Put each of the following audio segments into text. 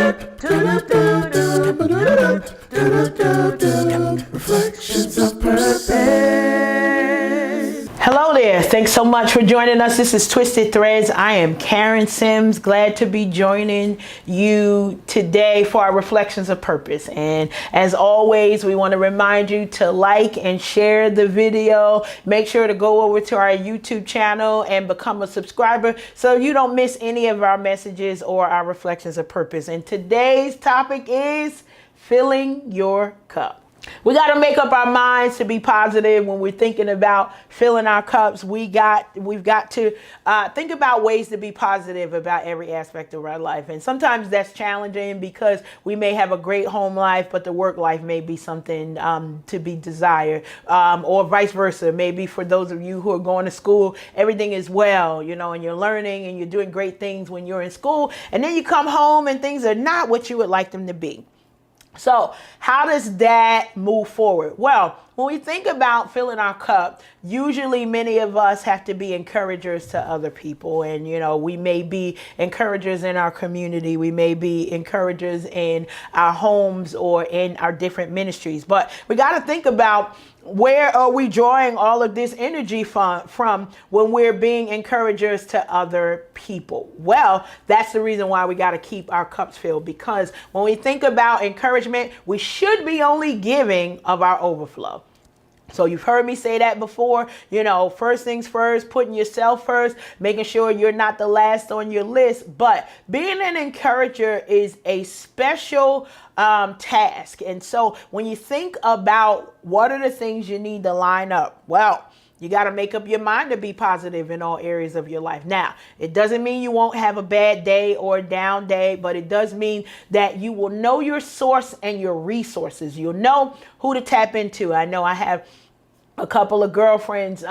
Reflections of Purpose. Hello there. Thanks so much for joining us. This is Twisted Threads. I am Karen Sims. Glad to be joining you today for our Reflections of Purpose. And as always, we want to remind you to like and share the video. Make sure to go over to our YouTube channel and become a subscriber so you don't miss any of our messages or our Reflections of Purpose. And today's topic is filling your cup. We got to make up our minds to be positive when we're thinking about filling our cups. We've got to think about ways to be positive about every aspect of our life. And sometimes that's challenging because we may have a great home life, but the work life may be something to be desired, or vice versa. Maybe for those of you who are going to school, everything is well, and you're learning and you're doing great things when you're in school. And then you come home and things are not what you would like them to be. So how does that move forward? Well, when we think about filling our cup, usually many of us have to be encouragers to other people. And, we may be encouragers in our community. We may be encouragers in our homes or in our different ministries. But we got to think about, where are we drawing all of this energy from when we're being encouragers to other people? Well, that's the reason why we got to keep our cups filled, because when we think about encouragement, we should be only giving of our overflow. So you've heard me say that before, first things first, putting yourself first, making sure you're not the last on your list. But being an encourager is a special task. And so when you think about what are the things you need to line up, well, you got to make up your mind to be positive in all areas of your life. Now, it doesn't mean you won't have a bad day or a down day, but it does mean that you will know your source and your resources. You'll know who to tap into. I know I have a couple of girlfriends,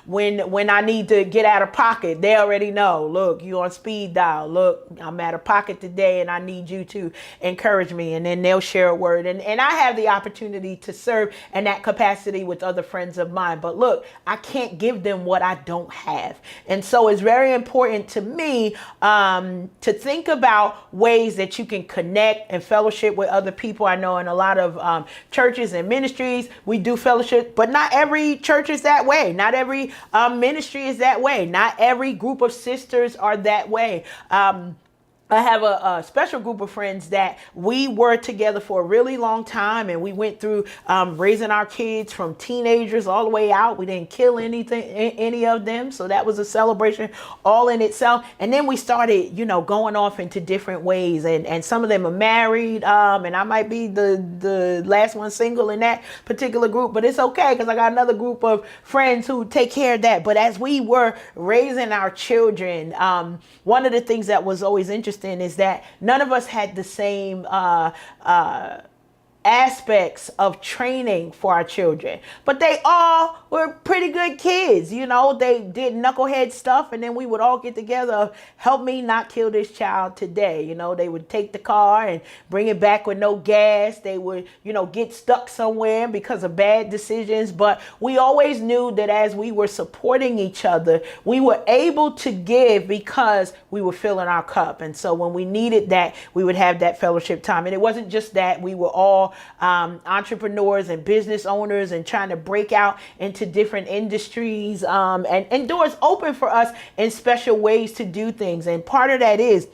when I need to get out of pocket, they already know, look, you on speed dial. Look, I'm out of pocket today and I need you to encourage me. And then they'll share a word. And I have the opportunity to serve in that capacity with other friends of mine. But look, I can't give them what I don't have. And so it's very important to me to think about ways that you can connect and fellowship with other people. I know in a lot of churches and ministries, we do fellowship, but not every church is that way. Not every ministry is that way. Not every group of sisters are that way. I have a special group of friends that we were together for a really long time, and we went through raising our kids from teenagers all the way out. We didn't kill any of them, so that was a celebration all in itself. And then we started, going off into different ways, and some of them are married, and I might be the last one single in that particular group, but it's okay because I got another group of friends who take care of that. But as we were raising our children, one of the things that was always interesting is that none of us had the same aspects of training for our children, but they all were pretty good kids. They did knucklehead stuff, and then we would all get together, help me not kill this child today. They would take the car and bring it back with no gas. They would, get stuck somewhere because of bad decisions. But we always knew that as we were supporting each other, we were able to give because we were filling our cup. And so when we needed that, we would have that fellowship time. And it wasn't just that. We were all entrepreneurs and business owners and trying to break out into different industries, and doors open for us in special ways to do things. And part of that is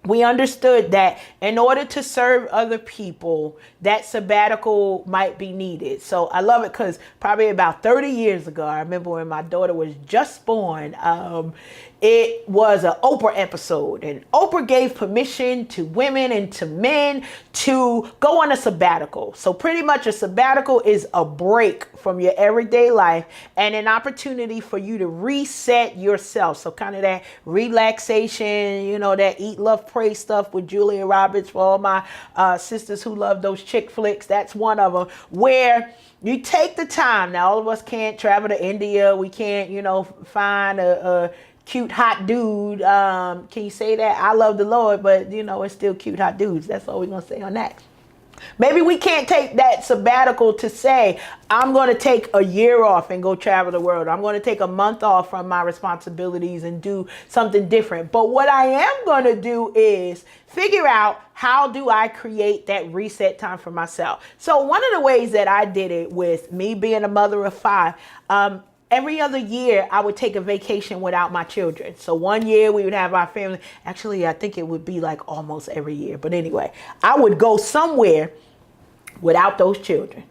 we understood that in order to serve other people, that sabbatical might be needed. So I love it because probably about 30 years ago, I remember when my daughter was just born, it was an Oprah episode, and Oprah gave permission to women and to men to go on a sabbatical. So pretty much a sabbatical is a break from your everyday life and an opportunity for you to reset yourself. So kind of that relaxation, that eat, love, pray stuff with Julia Roberts for all my sisters who love those chick flicks. That's one of them where you take the time. Now, all of us can't travel to India. We can't, find a cute hot dude. Can you say that? I love the Lord, but it's still cute hot dudes. That's all we're gonna say on that. Maybe we can't take that sabbatical to say, I'm going to take a year off and go travel the world. I'm going to take a month off from my responsibilities and do something different. But what I am going to do is figure out how how do I create that reset time for myself? So one of the ways that I did it with me being a mother of 5, every other year I would take a vacation without my children. So one year we would have our family. Actually, I think it would be like almost every year. But anyway, I would go somewhere without those children.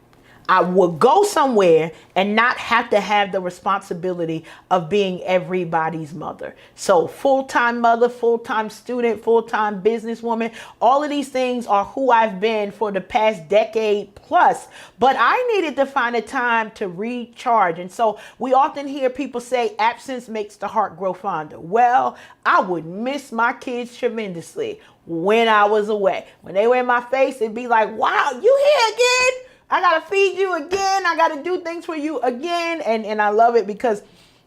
I would go somewhere and not have to have the responsibility of being everybody's mother. So full-time mother, full-time student, full-time businesswoman, all of these things are who I've been for the past decade plus. But I needed to find a time to recharge. And so we often hear people say absence makes the heart grow fonder. Well, I would miss my kids tremendously when I was away. When they were in my face, it'd be like, wow, you here again? I got to feed you again. I got to do things for you again. And I love it because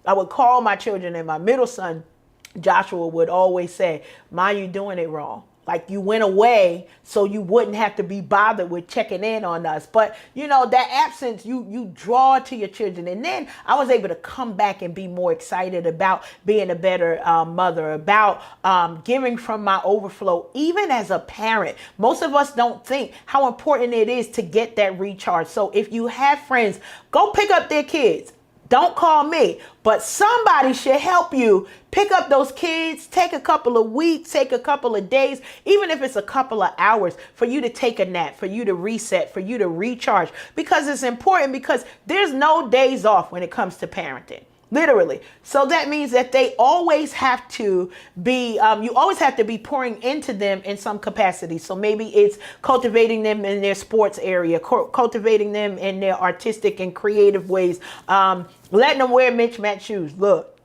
I would call my children, and my middle son, Joshua, would always say, Ma, you doing it wrong. Like, you went away so you wouldn't have to be bothered with checking in on us. But, you know, that absence, you draw to your children. And then I was able to come back and be more excited about being a better mother, about giving from my overflow, even as a parent. Most of us don't think how important it is to get that recharge. So if you have friends, go pick up their kids. Don't call me, but somebody should help you pick up those kids, take a couple of weeks, take a couple of days, even if it's a couple of hours, for you to take a nap, for you to reset, for you to recharge, because it's important, because there's no days off when it comes to parenting. Literally. So that means that they always have to be, you always have to be pouring into them in some capacity. So maybe it's cultivating them in their sports area, cultivating them in their artistic and creative ways, letting them wear mismatched shoes. Look,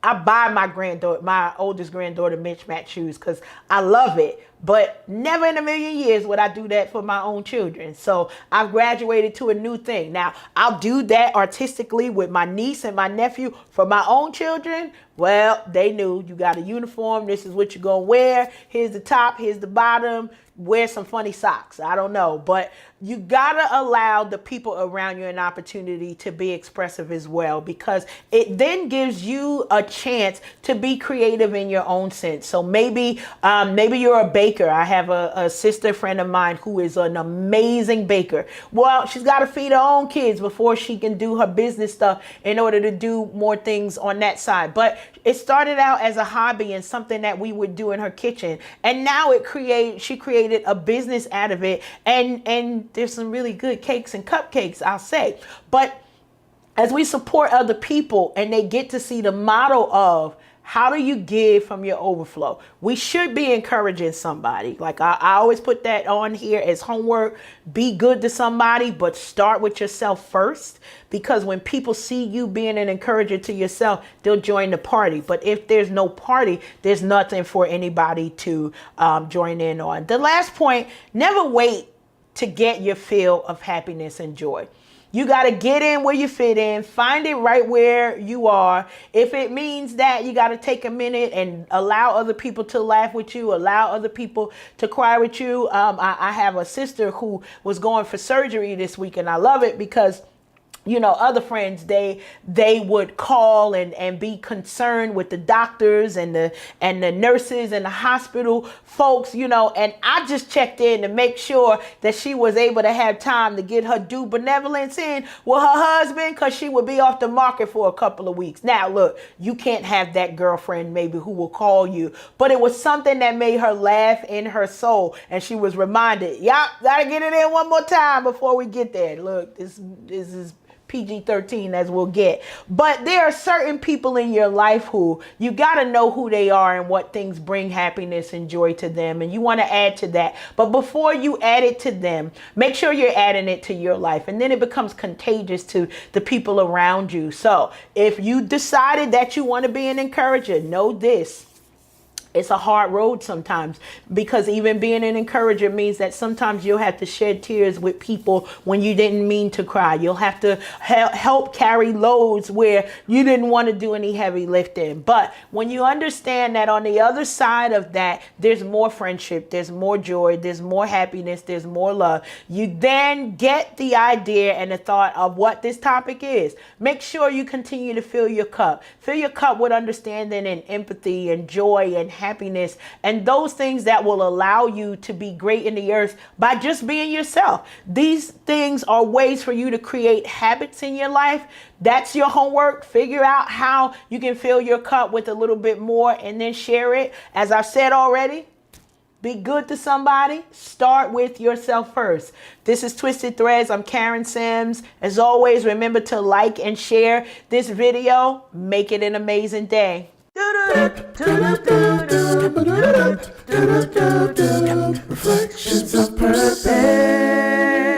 I buy my oldest granddaughter mismatched shoes because I love it. But never in a million years would I do that for my own children. So I've graduated to a new thing. Now, I'll do that artistically with my niece and my nephew. For my own children, well, they knew you got a uniform. This is what you're going to wear. Here's the top. Here's the bottom. Wear some funny socks. I don't know. But you got to allow the people around you an opportunity to be expressive as well, because it then gives you a chance to be creative in your own sense. So maybe you're a baker. I have a sister friend of mine who is an amazing baker. Well, she's got to feed her own kids before she can do her business stuff in order to do more things on that side. But it started out as a hobby and something that we would do in her kitchen. And now she created a business out of it. And there's some really good cakes and cupcakes, I'll say. But as we support other people and they get to see the model of how do you give from your overflow, we should be encouraging somebody. Like I always put that on here as homework. Be good to somebody, but start with yourself first. Because when people see you being an encourager to yourself, they'll join the party. But if there's no party, there's nothing for anybody to join in on. The last point, never wait to get your fill of happiness and joy. You got to get in where you fit in, find it right where you are. If it means that you got to take a minute and allow other people to laugh with you, allow other people to cry with you. I have a sister who was going for surgery this week, and I love it because, you know, other friends, they would call and be concerned with the doctors and the nurses and the hospital folks, you know, and I just checked in to make sure that she was able to have time to get her due benevolence in with her husband, because she would be off the market for a couple of weeks. Now, look, you can't have that girlfriend maybe who will call you, but it was something that made her laugh in her soul. And she was reminded, yep, gotta get it in one more time before we get there. Look, this is PG-13 as we'll get. But there are certain people in your life who you got to know who they are and what things bring happiness and joy to them. And you want to add to that. But before you add it to them, make sure you're adding it to your life. And then it becomes contagious to the people around you. So if you decided that you want to be an encourager, know this. It's a hard road sometimes, because even being an encourager means that sometimes you'll have to shed tears with people when you didn't mean to cry. You'll have to help carry loads where you didn't want to do any heavy lifting. But when you understand that on the other side of that, there's more friendship, there's more joy, there's more happiness, there's more love, you then get the idea and the thought of what this topic is. Make sure you continue to fill your cup. Fill your cup with understanding and empathy and joy and happiness, and those things that will allow you to be great in the earth by just being yourself. These things are ways for you to create habits in your life. That's your homework. Figure out how you can fill your cup with a little bit more and then share it. As I've said already, be good to somebody. Start with yourself first. This is Twisted Threads. I'm Karen Sims. As always, remember to like and share this video. Make it an amazing day. Reflections of Purpose.